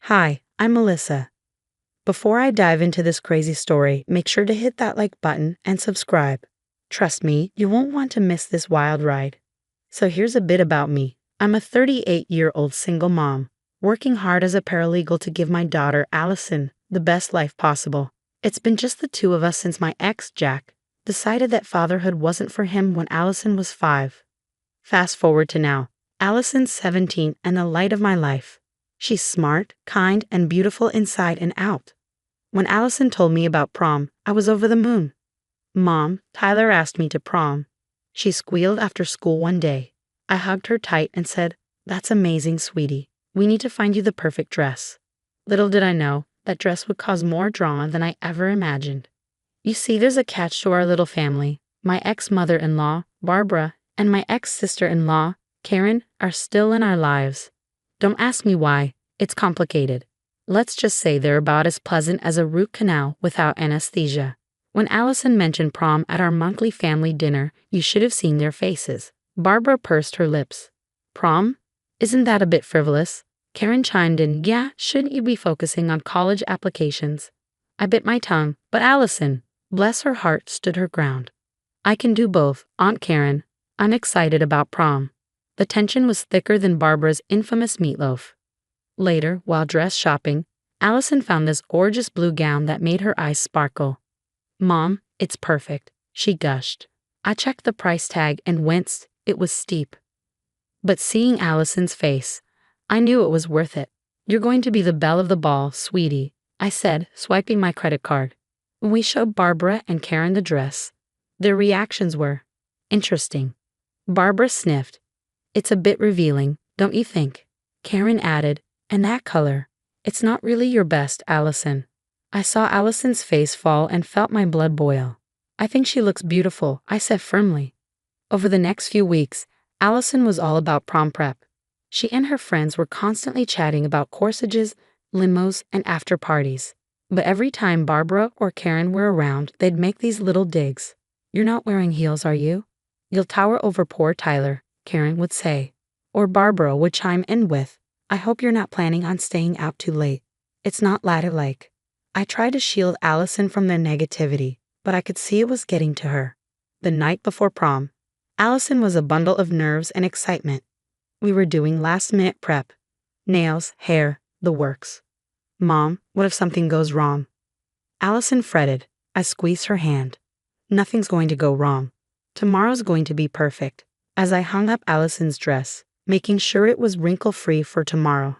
Hi, I'm Melissa. Before I dive into this crazy story, make sure to hit that like button and subscribe. Trust me, you won't want to miss this wild ride. So here's a bit about me. I'm a 38-year-old single mom, working hard as a paralegal to give my daughter, Allison, the best life possible. It's been just the two of us since my ex, Jack, decided that fatherhood wasn't for him when Allison was 5. Fast forward to now. Allison's 17 and the light of my life. She's smart, kind, and beautiful inside and out. When Allison told me about prom, I was over the moon. Mom, Tyler asked me to prom. She squealed after school one day. I hugged her tight and said, "That's amazing, sweetie. We need to find you the perfect dress." Little did I know, that dress would cause more drama than I ever imagined. You see, there's a catch to our little family. My ex-mother-in-law, Barbara, and my ex-sister-in-law, Karen, are still in our lives. Don't ask me why. It's complicated. Let's just say they're about as pleasant as a root canal without anesthesia. When Allison mentioned prom at our monthly family dinner, you should have seen their faces. Barbara pursed her lips. "Prom? Isn't that a bit frivolous?" Karen chimed in, "Yeah, shouldn't you be focusing on college applications?" I bit my tongue, but Allison, bless her heart, stood her ground. "I can do both, Aunt Karen. I'm excited about prom." The tension was thicker than Barbara's infamous meatloaf. Later, while dress shopping, Allison found this gorgeous blue gown that made her eyes sparkle. "Mom, it's perfect," she gushed. I checked the price tag and winced. It was steep. But seeing Allison's face, I knew it was worth it. "You're going to be the belle of the ball, sweetie," I said, swiping my credit card. When we showed Barbara and Karen the dress, their reactions were interesting. Barbara sniffed. "It's a bit revealing, don't you think?" Karen added, "And that color. It's not really your best, Allison." I saw Allison's face fall and felt my blood boil. "I think she looks beautiful," I said firmly. Over the next few weeks, Allison was all about prom prep. She and her friends were constantly chatting about corsages, limos, and after parties. But every time Barbara or Karen were around, they'd make these little digs. "You're not wearing heels, are you? You'll tower over poor Tyler," Karen would say. Or Barbara would chime in with, "I hope you're not planning on staying out too late. It's not ladylike." I tried to shield Allison from their negativity, but I could see it was getting to her. The night before prom, Allison was a bundle of nerves and excitement. We were doing last-minute prep. Nails, hair, the works. "Mom, what if something goes wrong?" Allison fretted. I squeezed her hand. "Nothing's going to go wrong. Tomorrow's going to be perfect." As I hung up Allison's dress, making sure it was wrinkle-free for tomorrow,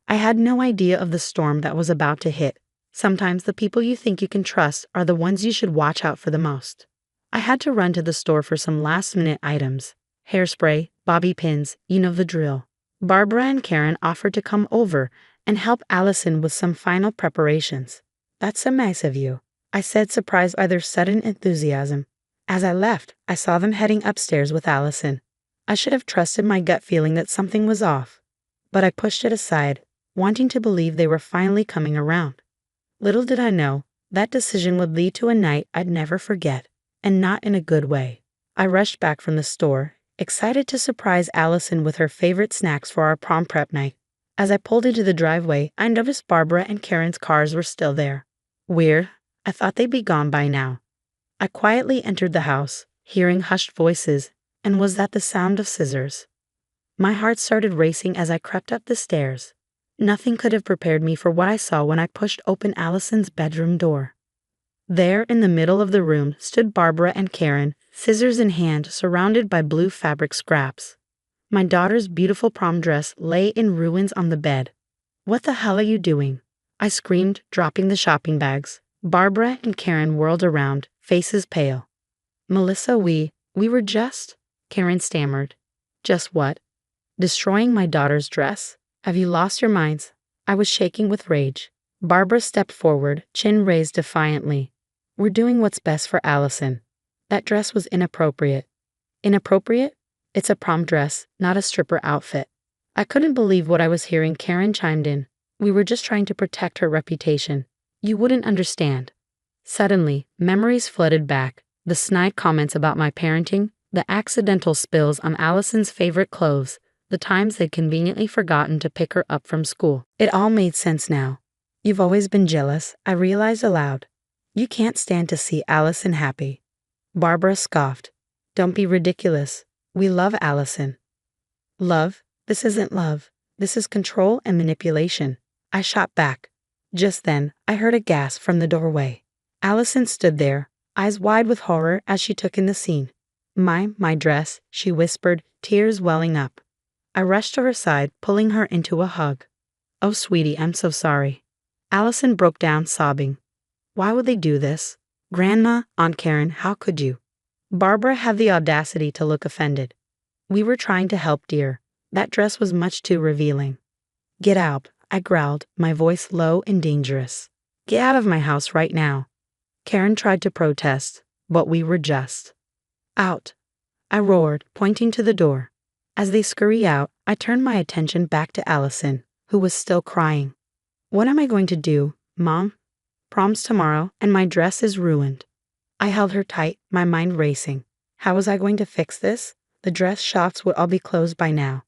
I had no idea of the storm that was about to hit. Sometimes the people you think you can trust are the ones you should watch out for the most. I had to run to the store for some last-minute items. Hairspray, bobby pins, you know the drill. Barbara and Karen offered to come over and help Allison with some final preparations. "That's so nice of you," I said, surprised by their sudden enthusiasm. As I left, I saw them heading upstairs with Allison. I should have trusted my gut feeling that something was off, but I pushed it aside, wanting to believe they were finally coming around. Little did I know, that decision would lead to a night I'd never forget, and not in a good way. I rushed back from the store, excited to surprise Allison with her favorite snacks for our prom prep night. As I pulled into the driveway, I noticed Barbara and Karen's cars were still there. Weird. I thought they'd be gone by now. I quietly entered the house, hearing hushed voices, and was that the sound of scissors. My heart started racing as I crept up the stairs. Nothing could have prepared me for what I saw when I pushed open Allison's bedroom door. There, in the middle of the room, stood Barbara and Karen, scissors in hand, surrounded by blue fabric scraps. My daughter's beautiful prom dress lay in ruins on the bed. "What the hell are you doing?" I screamed, dropping the shopping bags. Barbara and Karen whirled around, faces pale. "Melissa, we were just..." Karen stammered. "Just what?" "Destroying my daughter's dress? Have you lost your minds?" I was shaking with rage. Barbara stepped forward, chin raised defiantly. "We're doing what's best for Allison. That dress was inappropriate." "Inappropriate? It's a prom dress, not a stripper outfit." I couldn't believe what I was hearing. Karen chimed in. "We were just trying to protect her reputation. You wouldn't understand." Suddenly, memories flooded back. The snide comments about my parenting, the accidental spills on Allison's favorite clothes, the times they'd conveniently forgotten to pick her up from school. It all made sense now. You've always been jealous, I realized aloud. You can't stand to see Allison happy. Barbara scoffed. Don't be ridiculous. We love Allison. Love? This isn't love. This is control and manipulation. I shot back. Just then, I heard a gasp from the doorway. Allison stood there, eyes wide with horror as she took in the scene. My dress, she whispered, tears welling up. I rushed to her side, pulling her into a hug. Oh, sweetie, I'm so sorry. Allison broke down, sobbing. Why would they do this? Grandma, Aunt Karen, how could you? Barbara had the audacity to look offended. We were trying to help, dear. That dress was much too revealing. Get out, I growled, my voice low and dangerous. Get out of my house right now. Karen tried to protest, but we were just. Out, I roared, pointing to the door. As they scurried out, I turned my attention back to Allison, who was still crying. What am I going to do, Mom? Prom's tomorrow, and my dress is ruined. I held her tight, my mind racing. How was I going to fix this? The dress shops would all be closed by now.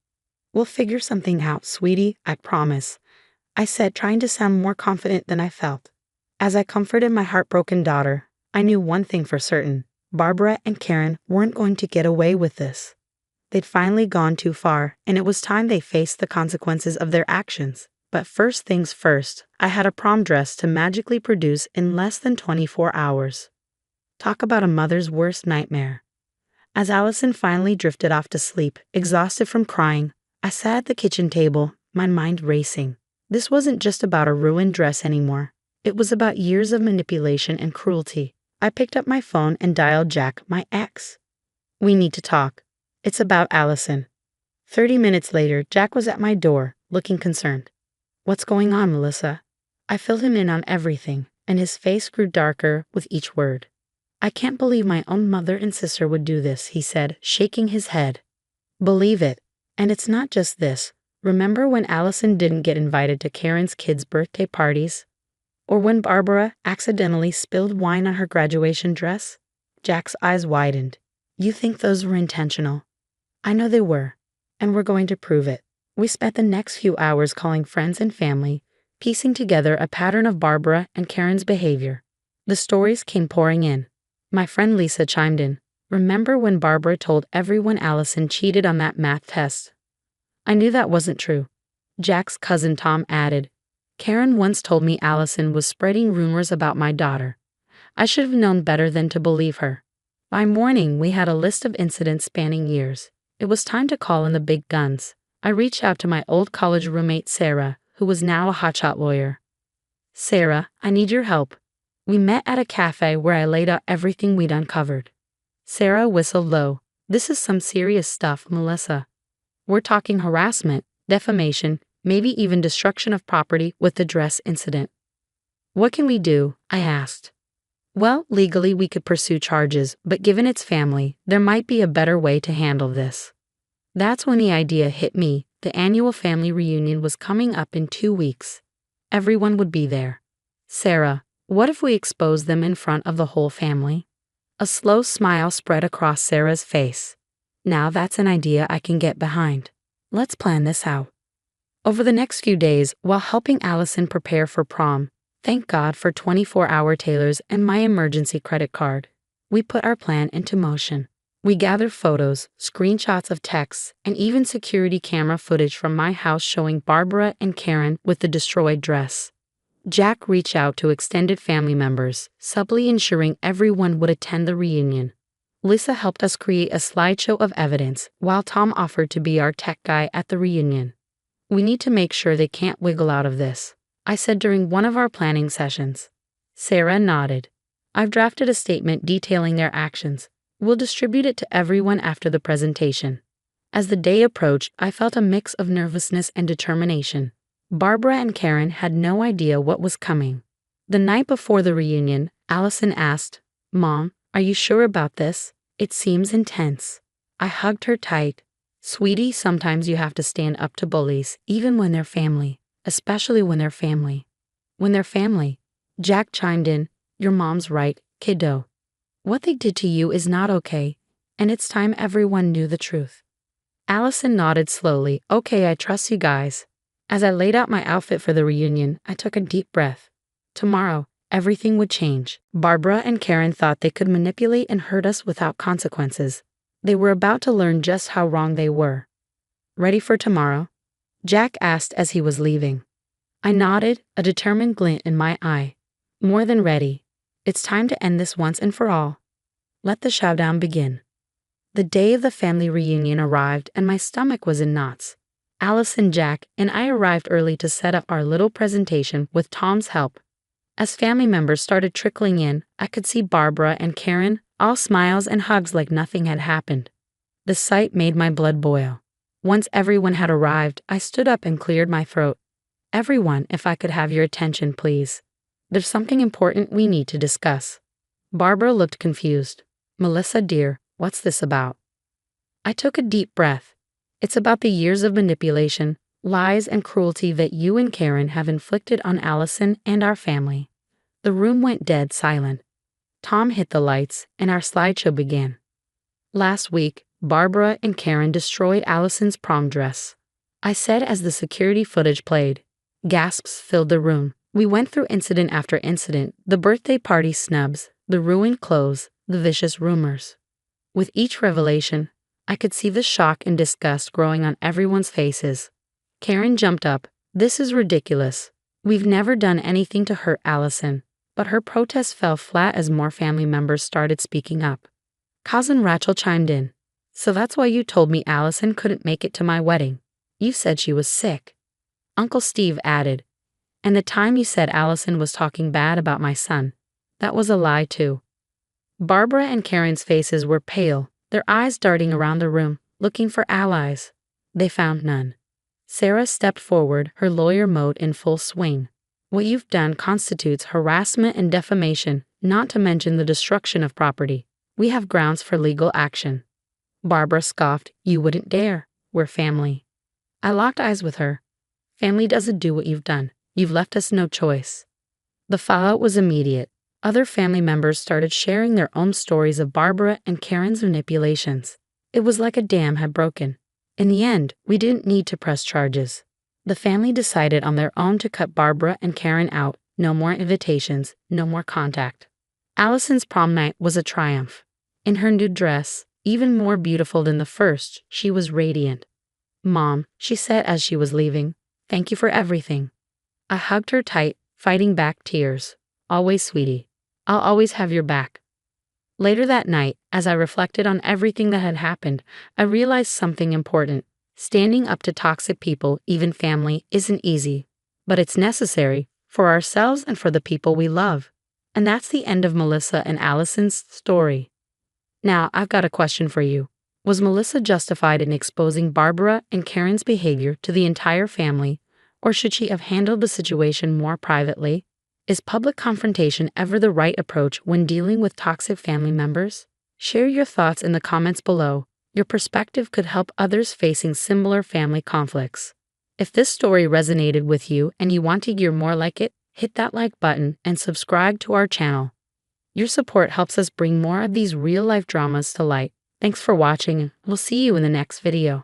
We'll figure something out, sweetie, I promise, I said, trying to sound more confident than I felt. As I comforted my heartbroken daughter, I knew one thing for certain. Barbara and Karen weren't going to get away with this. They'd finally gone too far, and it was time they faced the consequences of their actions. But first things first, I had a prom dress to magically produce in less than 24 hours. Talk about a mother's worst nightmare. As Allison finally drifted off to sleep, exhausted from crying, I sat at the kitchen table, my mind racing. This wasn't just about a ruined dress anymore. It was about years of manipulation and cruelty. I picked up my phone and dialed Jack, my ex. We need to talk. It's about Allison. 30 minutes later, Jack was at my door, looking concerned. What's going on, Melissa? I filled him in on everything, and his face grew darker with each word. I can't believe my own mother and sister would do this, he said, shaking his head. Believe it. And it's not just this. Remember when Allison didn't get invited to Karen's kids' birthday parties? Or when Barbara accidentally spilled wine on her graduation dress? Jack's eyes widened. You think those were intentional? I know they were, and we're going to prove it. We spent the next few hours calling friends and family, piecing together a pattern of Barbara and Karen's behavior. The stories came pouring in. My friend Lisa chimed in. Remember when Barbara told everyone Allison cheated on that math test? I knew that wasn't true. Jack's cousin Tom added. Karen once told me Allison was spreading rumors about my daughter. I should have known better than to believe her. By morning, we had a list of incidents spanning years. It was time to call in the big guns. I reached out to my old college roommate Sarah, who was now a hotshot lawyer. Sarah, I need your help. We met at a cafe where I laid out everything we'd uncovered. Sarah whistled low. This is some serious stuff, Melissa. We're talking harassment, defamation, maybe even destruction of property with the dress incident. What can we do? I asked. Well, legally we could pursue charges, but given its family, there might be a better way to handle this. That's when the idea hit me. The annual family reunion was coming up in 2 weeks. Everyone would be there. Sarah, what if we expose them in front of the whole family? A slow smile spread across Sarah's face. Now that's an idea I can get behind. Let's plan this out. Over the next few days, while helping Allison prepare for prom, thank God for 24-hour tailors and my emergency credit card, we put our plan into motion. We gathered photos, screenshots of texts, and even security camera footage from my house showing Barbara and Karen with the destroyed dress. Jack reached out to extended family members, subtly ensuring everyone would attend the reunion. Lisa helped us create a slideshow of evidence, while Tom offered to be our tech guy at the reunion. We need to make sure they can't wiggle out of this, I said during one of our planning sessions. Sarah nodded. I've drafted a statement detailing their actions. We'll distribute it to everyone after the presentation. As the day approached, I felt a mix of nervousness and determination. Barbara and Karen had no idea what was coming. The night before the reunion, Allison asked, Mom, are you sure about this? It seems intense. I hugged her tight. Sweetie, sometimes you have to stand up to bullies, even when they're family, especially when they're family. When they're family. Jack chimed in, your mom's right, kiddo. What they did to you is not okay, and it's time everyone knew the truth. Allison nodded slowly. Okay, I trust you guys. As I laid out my outfit for the reunion, I took a deep breath. Tomorrow, everything would change. Barbara and Karen thought they could manipulate and hurt us without consequences. They were about to learn just how wrong they were. Ready for tomorrow? Jack asked as he was leaving. I nodded, a determined glint in my eye. More than ready. It's time to end this once and for all. Let the showdown begin. The day of the family reunion arrived and my stomach was in knots. Allison, Jack, and I arrived early to set up our little presentation with Tom's help. As family members started trickling in, I could see Barbara and Karen, all smiles and hugs like nothing had happened. The sight made my blood boil. Once everyone had arrived, I stood up and cleared my throat. Everyone, if I could have your attention, please. There's something important we need to discuss. Barbara looked confused. Melissa, dear, what's this about? I took a deep breath. It's about the years of manipulation, lies, and cruelty that you and Karen have inflicted on Allison and our family. The room went dead silent. Tom hit the lights, and our slideshow began. Last week, Barbara and Karen destroyed Allison's prom dress. I said as the security footage played. Gasps filled the room. We went through incident after incident, the birthday party snubs, the ruined clothes, the vicious rumors. With each revelation, I could see the shock and disgust growing on everyone's faces. Karen jumped up. This is ridiculous. We've never done anything to hurt Allison. But her protest fell flat as more family members started speaking up. Cousin Rachel chimed in. So that's why you told me Allison couldn't make it to my wedding. You said she was sick. Uncle Steve added. And the time you said Allison was talking bad about my son. That was a lie too. Barbara and Karen's faces were pale, their eyes darting around the room, looking for allies. They found none. Sarah stepped forward, her lawyer mode in full swing. What you've done constitutes harassment and defamation, not to mention the destruction of property. We have grounds for legal action. Barbara scoffed. You wouldn't dare. We're family. I locked eyes with her. Family doesn't do what you've done. You've left us no choice. The fallout was immediate. Other family members started sharing their own stories of Barbara and Karen's manipulations. It was like a dam had broken. In the end, we didn't need to press charges. The family decided on their own to cut Barbara and Karen out. No more invitations, no more contact. Allison's prom night was a triumph. In her new dress, even more beautiful than the first, she was radiant. Mom, she said as she was leaving, thank you for everything. I hugged her tight, fighting back tears. Always, sweetie. I'll always have your back. Later that night, as I reflected on everything that had happened, I realized something important. Standing up to toxic people, even family, isn't easy. But it's necessary, for ourselves and for the people we love. And that's the end of Melissa and Allison's story. Now, I've got a question for you. Was Melissa justified in exposing Barbara and Karen's behavior to the entire family, or should she have handled the situation more privately? Is public confrontation ever the right approach when dealing with toxic family members? Share your thoughts in the comments below. Your perspective could help others facing similar family conflicts. If this story resonated with you and you want to hear more like it, hit that like button and subscribe to our channel. Your support helps us bring more of these real-life dramas to light. Thanks for watching. We'll see you in the next video.